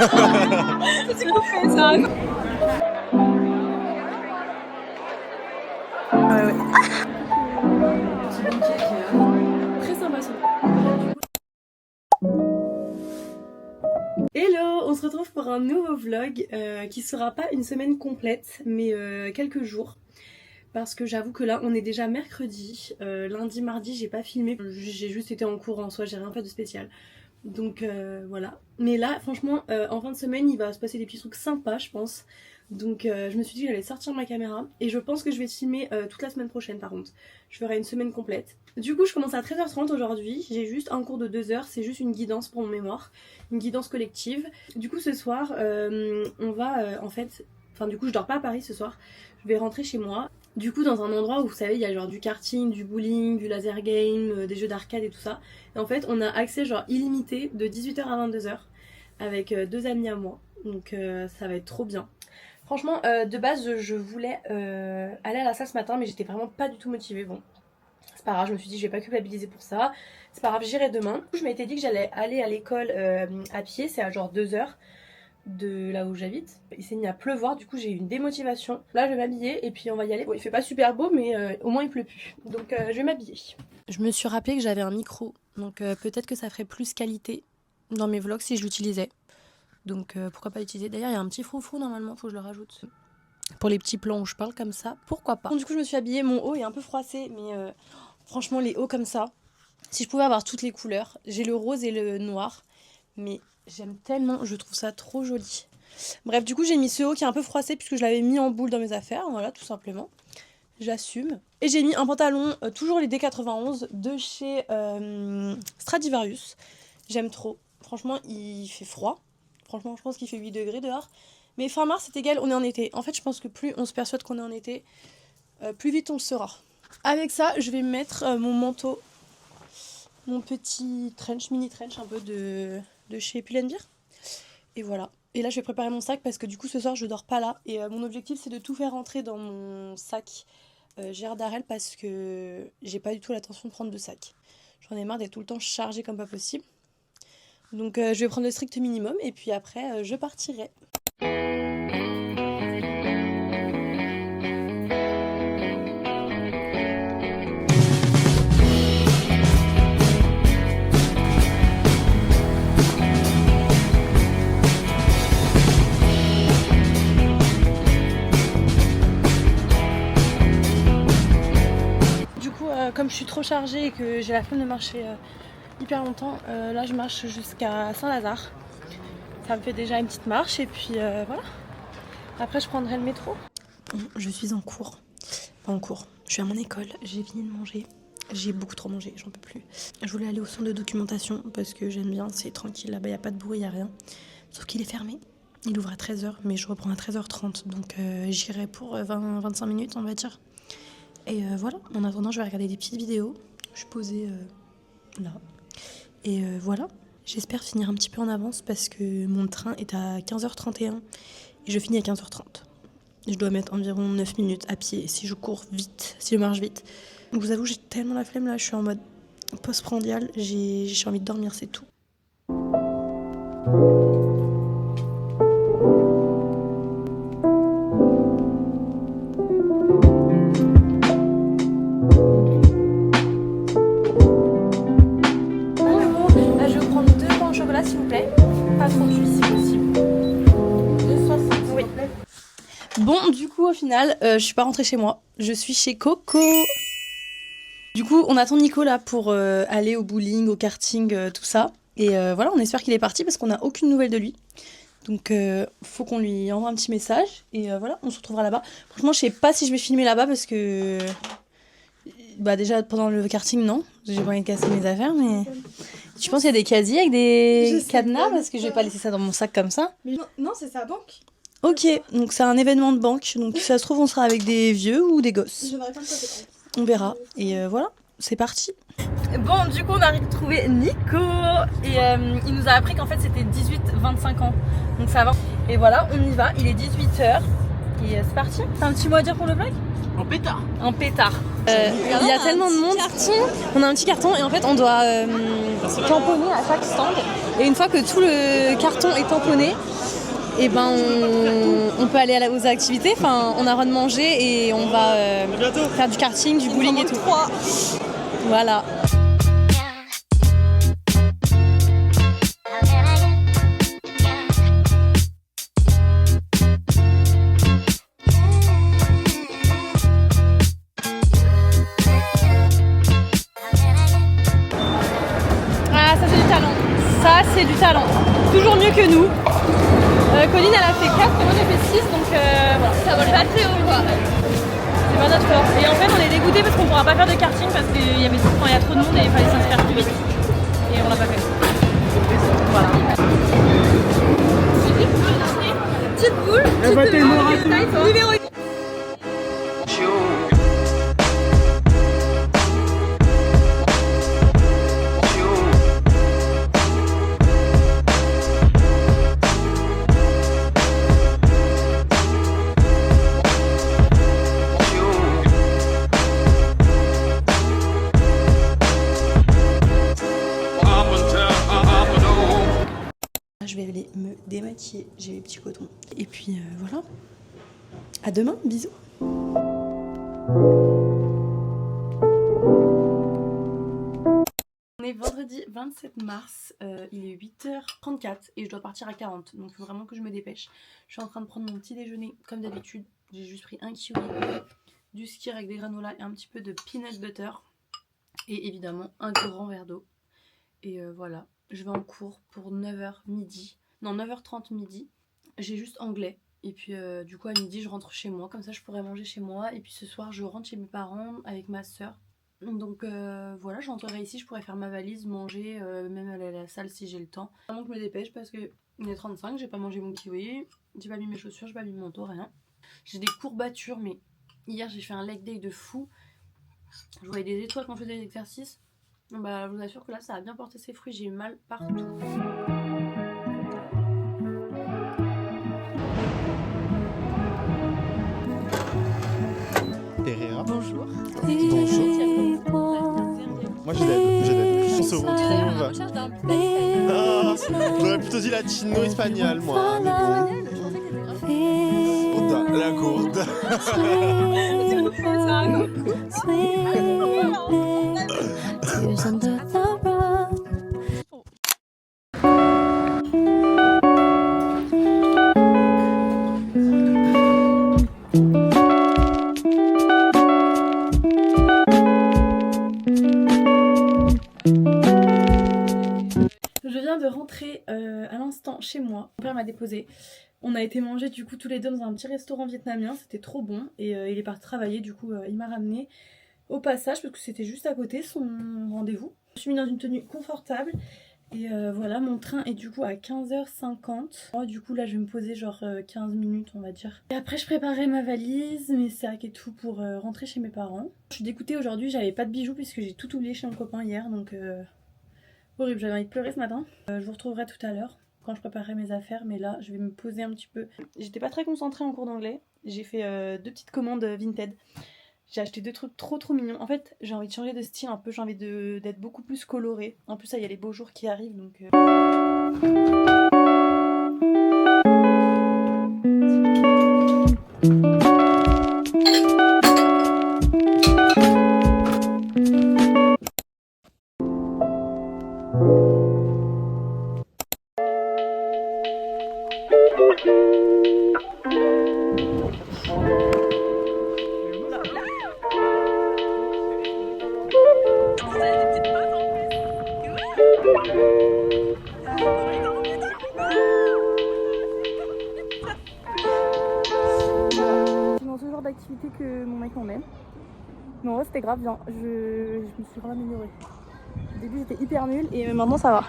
S'il vous plaît, ça. Ouais, ouais. Très sympa ça. Hello, on se retrouve pour un nouveau vlog qui sera pas une semaine complète mais quelques jours. Parce que j'avoue que là on est déjà mercredi, lundi, mardi j'ai pas filmé, j'ai juste été en cours en soi, j'ai rien fait de spécial. Donc voilà. Mais là franchement en fin de semaine il va se passer des petits trucs sympas je pense. Donc je me suis dit que j'allais sortir ma caméra et je pense que je vais filmer toute la semaine prochaine par contre. Je ferai une semaine complète. Du coup je commence à 13h30 aujourd'hui, j'ai juste un cours de 2 heures, c'est juste une guidance pour mon mémoire, une guidance collective. Du coup ce soir on va en fait, enfin du coup je dors pas à Paris ce soir, je vais rentrer chez moi. Du coup dans un endroit où vous savez il y a genre du karting, du bowling, du laser game, des jeux d'arcade et tout ça. Et en fait on a accès genre illimité de 18h à 22h avec deux amis à moi. Donc ça va être trop bien. Franchement de base je voulais aller à la salle ce matin mais j'étais vraiment pas du tout motivée. Bon c'est pas grave, je me suis dit je vais pas culpabiliser pour ça. C'est pas grave, j'irai demain. Je m'étais dit que j'allais aller à l'école à pied, c'est à genre 2 heures de là où j'habite. Il s'est mis à pleuvoir, du coup j'ai eu une démotivation. Là je vais m'habiller et puis on va y aller. Bon il fait pas super beau mais au moins il pleut plus. Donc je vais m'habiller. Je me suis rappelé que j'avais un micro, donc peut-être que ça ferait plus qualité dans mes vlogs si je l'utilisais. Donc pourquoi pas l'utiliser. D'ailleurs il y a un petit froufrou normalement, faut que je le rajoute. Pour les petits plans où je parle comme ça, pourquoi pas. Bon, du coup je me suis habillée, mon haut est un peu froissé mais franchement les hauts comme ça, si je pouvais avoir toutes les couleurs, j'ai le rose et le noir, mais j'aime tellement, je trouve ça trop joli. Bref, du coup j'ai mis ce haut qui est un peu froissé puisque je l'avais mis en boule dans mes affaires, voilà tout simplement. J'assume. Et j'ai mis un pantalon, toujours les D91 de chez Stradivarius. J'aime trop. Franchement il fait froid. Franchement je pense qu'il fait 8 degrés dehors. Mais fin mars c'est égal, on est en été. En fait je pense que plus on se persuade qu'on est en été, plus vite on le sera. Avec ça je vais mettre mon manteau. Mon petit trench, mini trench un peu de chez Pull&Bear. Et voilà. Et là je vais préparer mon sac parce que du coup ce soir je dors pas là. Et mon objectif c'est de tout faire rentrer dans mon sac Gérard Darrel parce que j'ai pas du tout l'intention de prendre de sac. J'en ai marre d'être tout le temps chargée comme pas possible. Donc je vais prendre le strict minimum et puis après je partirai. Comme je suis trop chargée et que j'ai la flemme de marcher hyper longtemps, là je marche jusqu'à Saint-Lazare. Ça me fait déjà une petite marche et puis voilà. Après je prendrai le métro. Je suis en cours. Pas en cours. Je suis à mon école. J'ai fini de manger. J'ai beaucoup trop mangé, j'en peux plus. Je voulais aller au centre de documentation parce que j'aime bien, c'est tranquille. Là-bas, il n'y a pas de bruit, il n'y a rien. Sauf qu'il est fermé. Il ouvre à 13h, mais je reprends à 13h30. Donc j'irai pour 20-25 minutes, on va dire. Et voilà, en attendant, je vais regarder des petites vidéos. Je suis posée là. Et voilà, j'espère finir un petit peu en avance parce que mon train est à 15h31 et je finis à 15h30. Je dois mettre environ 9 minutes à pied si je cours vite, si je marche vite. Je vous avoue, j'ai tellement la flemme là, je suis en mode post-prandial, j'ai envie de dormir, c'est tout. S'il vous plaît, pas trop cuit si possible. 2,60 oui. Bon, du coup, au final, je suis pas rentrée chez moi. Je suis chez Coco. Du coup, on attend Nico là pour aller au bowling, au karting, tout ça. Et voilà, on espère qu'il est parti parce qu'on n'a aucune nouvelle de lui. Donc, faut qu'on lui envoie un petit message. Et voilà, on se retrouvera là-bas. Franchement, je sais pas si je vais filmer là-bas parce que. Bah, déjà, pendant le karting, non. J'ai pas envie de casser mes affaires, mais. Tu penses qu'il y a des casiers avec des cadenas parce que je vais pas laisser ça dans mon sac comme ça. Mais non, c'est sa banque. Ok, donc c'est un événement de banque. Donc si ça se trouve, on sera avec des vieux ou des gosses. Je n'aurais pas le temps. On verra. Et voilà, c'est parti. Bon, du coup, on a retrouvé Nico. Et il nous a appris qu'en fait, c'était 18-25 ans. Donc ça va. Et voilà, on y va. Il est 18h. Et c'est parti. T'as un petit mot à dire pour le vlog ? En pétard. Un pétard. Il y a tellement de monde. On a un petit carton et en fait on doit tamponner à chaque stand. Et une fois que tout le carton est tamponné, et ben on peut aller aux activités. Enfin, on a droit de manger et on va faire du karting, du bowling et tout. Voilà. Ça c'est du talent, toujours mieux que nous. Colline elle a fait 4 et moi j'ai fait 6 donc voilà, ça vole pas très haut quoi. C'est pas notre fort. Et en fait on est dégoûté parce qu'on pourra pas faire de karting parce qu'il y avait il y a trop de monde et il fallait s'inscrire plus vite. Et on l'a pas fait. Voilà. Petite boule, numéro 1. Je vais aller me démaquiller, j'ai mes petits cotons. Et puis voilà, à demain, bisous. On est vendredi 27 mars, il est 8h34 et je dois partir à 40, donc il faut vraiment que je me dépêche. Je suis en train de prendre mon petit déjeuner comme d'habitude, j'ai juste pris un kiwi, du skyr avec des granolas et un petit peu de peanut butter et évidemment un grand verre d'eau. Et voilà. Je vais en cours pour 9h midi. Non, 9h30 midi. J'ai juste anglais. Et puis du coup à midi je rentre chez moi. Comme ça je pourrais manger chez moi. Et puis ce soir je rentre chez mes parents avec ma soeur. Donc voilà, je rentrerai ici. Je pourrais faire ma valise, manger, même aller à la salle si j'ai le temps. Vraiment que je me dépêche parce que il est 35, j'ai pas mangé mon kiwi. J'ai pas mis mes chaussures, j'ai pas mis mon manteau, rien. J'ai des courbatures mais hier j'ai fait un leg day de fou. Je voyais des étoiles quand je faisais des exercices. Bah, je vous assure que là ça a bien porté ses fruits, j'ai eu mal partout. Pereira. Bonjour. Bonjour. Moi j'ai d'aide. On se retrouve. Ah, j'aurais plutôt dit latino-espagnol moi. Gourda, la gourde. Je viens de rentrer à l'instant chez moi. Mon père m'a déposé. On a été manger du coup tous les deux dans un petit restaurant vietnamien. C'était trop bon. Et il est parti travailler. Du coup il m'a ramené au passage parce que c'était juste à côté son rendez-vous. Je suis mis dans une tenue confortable. Et voilà, mon train est du coup à 15h50. Oh, du coup là je vais me poser genre 15 minutes on va dire. Et après je préparais ma valise, mes sacs et tout pour rentrer chez mes parents. Je suis dégoûtée aujourd'hui, j'avais pas de bijoux puisque j'ai tout oublié chez mon copain hier. Donc horrible, j'avais envie de pleurer ce matin. Je vous retrouverai tout à l'heure quand je préparerai mes affaires. Mais là je vais me poser un petit peu. J'étais pas très concentrée en cours d'anglais. J'ai fait 2 petites commandes Vinted. J'ai acheté 2 trucs trop mignons. En fait, j'ai envie de changer de style un peu. J'ai envie d'être beaucoup plus colorée. En plus, il y a les beaux jours qui arrivent. Donc d'activité que mon mec m'emmène. Mais en vrai c'était grave bien, je me suis vraiment améliorée. Au début j'étais hyper nulle et maintenant ça va.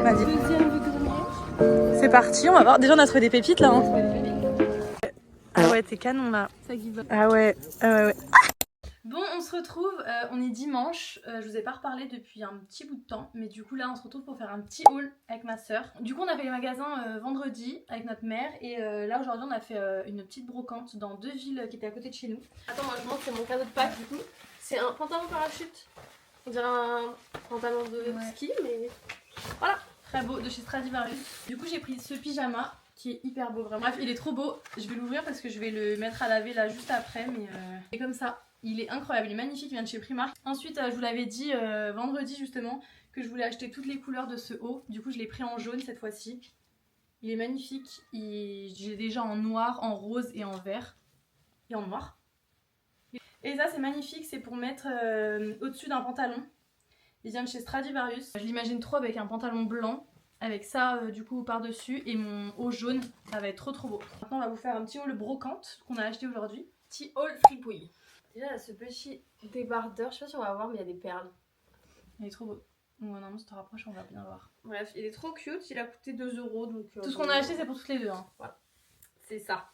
Vas-y. C'est parti, on va voir. Déjà on a trouvé des pépites là. Hein. Ah ouais, t'es canon là. Ah ouais, ouais. Bon, on se retrouve, on est dimanche, je vous ai pas reparlé depuis un petit bout de temps, mais du coup là on se retrouve pour faire un petit haul avec ma soeur. Du coup on a fait les magasins vendredi avec notre mère et là aujourd'hui on a fait une petite brocante dans 2 villes qui étaient à côté de chez nous. Attends, moi je montre, c'est mon cadeau de Pâques du coup. C'est un pantalon parachute. On dirait un pantalon de ski, mais voilà. Très beau, de chez Stradivarius. Du coup j'ai pris ce pyjama qui est hyper beau vraiment. Bref, il est trop beau, je vais l'ouvrir parce que je vais le mettre à laver là juste après, mais c'est comme ça. Il est incroyable, il est magnifique, il vient de chez Primark. Ensuite, je vous l'avais dit vendredi justement que je voulais acheter toutes les couleurs de ce haut. Du coup, je l'ai pris en jaune cette fois-ci. Il est magnifique. J'ai déjà en noir, en rose et en vert. Et en noir. Et ça, c'est magnifique, c'est pour mettre au-dessus d'un pantalon. Il vient de chez Stradivarius. Je l'imagine trop avec un pantalon blanc. Avec ça, du coup, par-dessus. Et mon haut jaune. Ça va être trop trop beau. Maintenant, on va vous faire un petit haul brocante qu'on a acheté aujourd'hui. Petit haul fripouille. Déjà, il y a ce petit débardeur, je sais pas si on va voir, mais il y a des perles. Il est trop beau. Ouais, non, si tu te rapproches, on va bien voir. Bref, il est trop cute, il a coûté 2 €. Donc, tout ce qu'on a acheté, c'est pour toutes les deux. Hein. Voilà, c'est ça.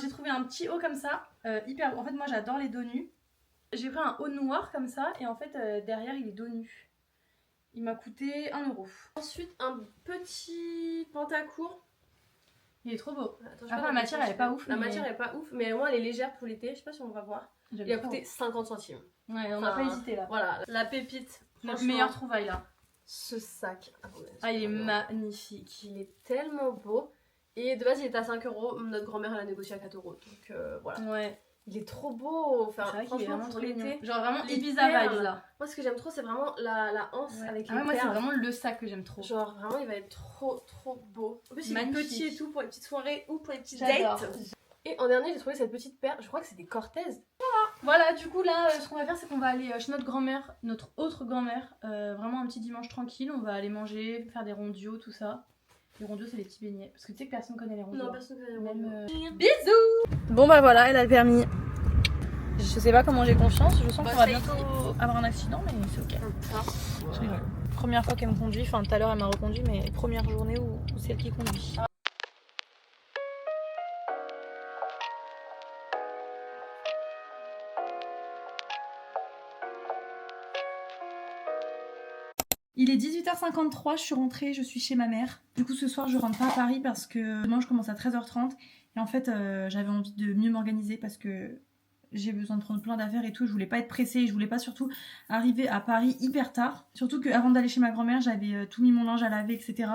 J'ai trouvé un petit haut comme ça, hyper beau. En fait, moi j'adore les dos nus. J'ai pris un haut noir comme ça, et en fait, derrière, il est dos nu. Il m'a coûté 1 €. Ensuite, un petit pantacourt. Il est trop beau. Attends, après, la matière, elle est pas ouf. La matière, elle est pas ouf, mais au moins, elle est légère pour l'été. Je sais pas si on va voir. Il a coûté 50 centimes. Ouais, on n'a pas hésité là. Voilà, la pépite. Notre meilleure trouvaille là. Ce sac. Ah, il est magnifique. Il est tellement beau. Et de base, il était à 5 €. Notre grand-mère, elle a négocié à 4 €. Donc voilà. Ouais. Il est trop beau. Enfin, c'est vrai qu'il est franchement, vraiment pour trop mignon. l'été. Genre vraiment Les Ibiza perles. vibes là. Moi, ce que j'aime trop, c'est vraiment la anse avec les moi, c'est perles. vraiment le sac que j'aime trop. Genre, vraiment, il va être trop beau. En plus, il est magnifique. petit et tout pour les petites soirées ou pour les petites J'adore. dates. Et en dernier, j'ai trouvé cette petite perle. Je crois que c'est des Cortez. Voilà, du coup là, ce qu'on va faire, c'est qu'on va aller chez notre grand-mère, notre autre grand-mère, vraiment un petit dimanche tranquille. On va aller manger, faire des rondios, tout ça. Les rondios, c'est les petits beignets. Parce que tu sais que personne connaît les rondios. Non, personne ne connaît les Même, rondios. Bisous. Bon bah voilà, elle a le permis. Je sais pas comment j'ai confiance, je sens qu'on va bientôt avoir un accident, mais c'est ok. Je rigole. Première fois qu'elle me conduit, enfin tout à l'heure elle m'a reconduit, mais première journée où c'est elle qui conduit. Il est 18h53, je suis rentrée, je suis chez ma mère. Du coup ce soir je rentre pas à Paris parce que demain je commence à 13h30. Et en fait j'avais envie de mieux m'organiser parce que j'ai besoin de prendre plein d'affaires et tout. Je voulais pas être pressée, je voulais pas surtout arriver à Paris hyper tard. Surtout qu'avant d'aller chez ma grand-mère j'avais tout mis mon linge à laver, etc.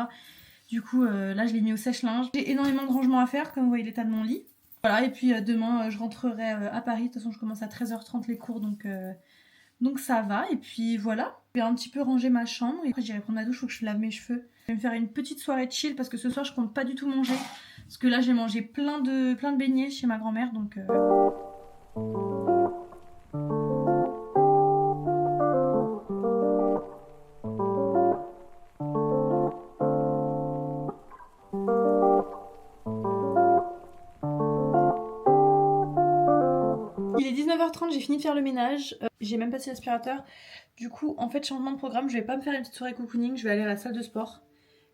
Du coup là je l'ai mis au sèche-linge. J'ai énormément de rangements à faire comme vous voyez l'état de mon lit. Voilà, et puis demain je rentrerai à Paris. De toute façon je commence à 13h30 les cours donc ça va, et puis voilà. Je vais un petit peu ranger ma chambre, et après j'irai prendre ma douche, faut que je lave mes cheveux. Je vais me faire une petite soirée chill, parce que ce soir je compte pas du tout manger. Parce que là j'ai mangé plein de beignets chez ma grand-mère, donc... Il est 19h30, j'ai fini de faire le ménage, j'ai même passé l'aspirateur. Du coup, en fait, changement de programme, je vais pas me faire une petite soirée cocooning, je vais aller à la salle de sport.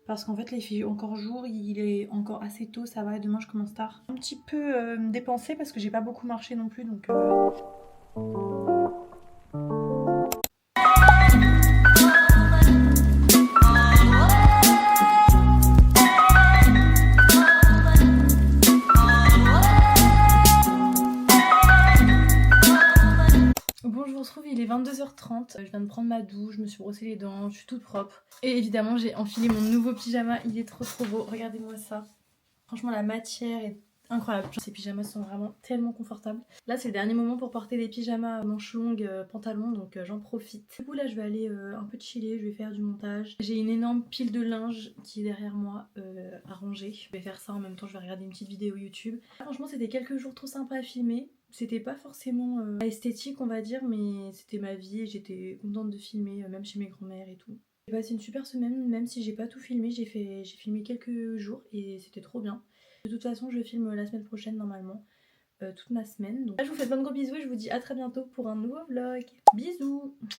Parce qu'en fait, là, il fait encore jour, il est encore assez tôt, ça va, et demain, je commence tard. Un petit peu dépensé parce que j'ai pas beaucoup marché non plus, donc... Bon, je vous retrouve, il est 22h30, je viens de prendre ma douche, je me suis brossé les dents, je suis toute propre. Et évidemment, j'ai enfilé mon nouveau pyjama, il est trop beau, regardez-moi ça. Franchement, la matière est incroyable. Ces pyjamas sont vraiment tellement confortables. Là, c'est le dernier moment pour porter des pyjamas manches longues, pantalon, donc j'en profite. Du coup, là, je vais aller un peu chiller, je vais faire du montage. J'ai une énorme pile de linge qui est derrière moi à ranger. Je vais faire ça en même temps, je vais regarder une petite vidéo YouTube. Franchement, c'était quelques jours trop sympas à filmer. C'était pas forcément esthétique on va dire, mais c'était ma vie et j'étais contente de filmer, même chez mes grands-mères et tout. J'ai passé une super semaine, même si j'ai pas tout filmé, j'ai filmé quelques jours et c'était trop bien. De toute façon je filme la semaine prochaine normalement, toute ma semaine. Donc là je vous fais plein de gros bisous et je vous dis à très bientôt pour un nouveau vlog. Bisous.